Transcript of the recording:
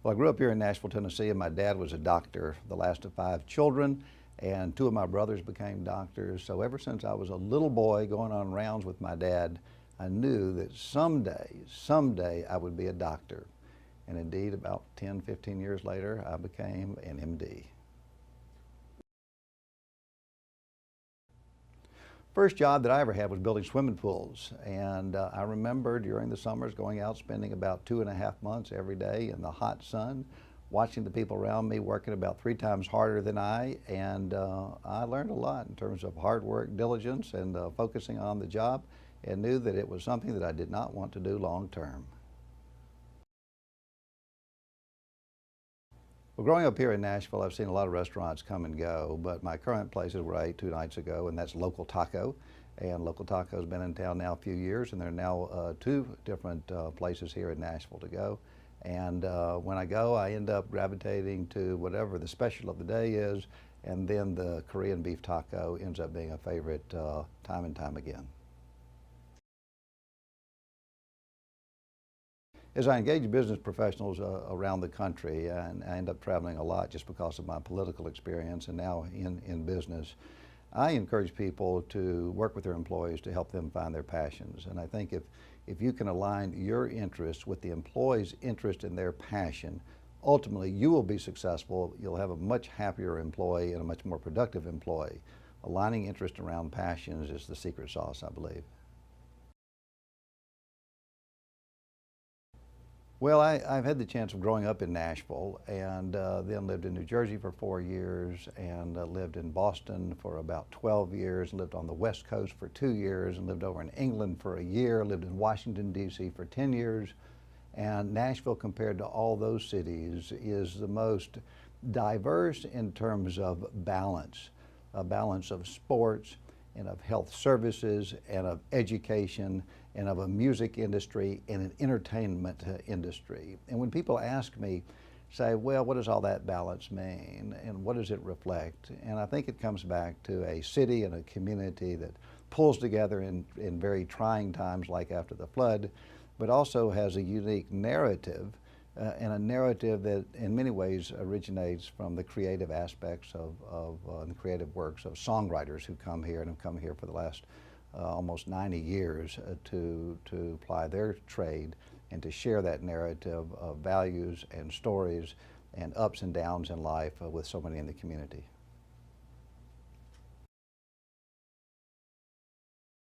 Well, I grew up here in Nashville, Tennessee, and my dad was a doctor, the last of 5 children, and 2 of my brothers became doctors. So ever since I was a little boy going on rounds with my dad, I knew that someday I would be a doctor. And indeed, about 10, 15 years later, I became an MD. First job that I ever had was building swimming pools, and I remember during the summers going out spending about 2.5 months every day in the hot sun, watching the people around me working about 3 times harder than I, and I learned a lot in terms of hard work, diligence, and focusing on the job, and knew that it was something that I did not want to do long term. Well, growing up here in Nashville, I've seen a lot of restaurants come and go, but my current place is where I ate 2 nights ago, and that's Local Taco. And Local Taco's been in town now a few years, and there are now 2 different places here in Nashville to go. And when I go, I end up gravitating to whatever the special of the day is, and then the Korean beef taco ends up being a favorite time and time again. As I engage business professionals around the country, and I end up traveling a lot just because of my political experience and now in business, I encourage people to work with their employees to help them find their passions. And I think if you can align your interests with the employee's interest in their passion, ultimately you will be successful. You'll have a much happier employee and a much more productive employee. Aligning interest around passions is the secret sauce, I believe. Well, I've had the chance of growing up in Nashville, and then lived in New Jersey for 4 years, and lived in Boston for about 12 years, lived on the West Coast for 2 years, and lived over in England for a year, lived in Washington, D.C. for 10 years. And Nashville, compared to all those cities, is the most diverse in terms of balance, a balance of sports and of health services and of education and of a music industry and an entertainment industry. And when people ask me, say, well, what does all that balance mean and what does it reflect? And I think it comes back to a city and a community that pulls together in very trying times like after the flood, but also has a unique narrative, and a narrative that in many ways originates from the creative aspects of the creative works of songwriters who come here and have come here for the last almost 90 years to ply their trade and to share that narrative of values and stories and ups and downs in life with so many in the community.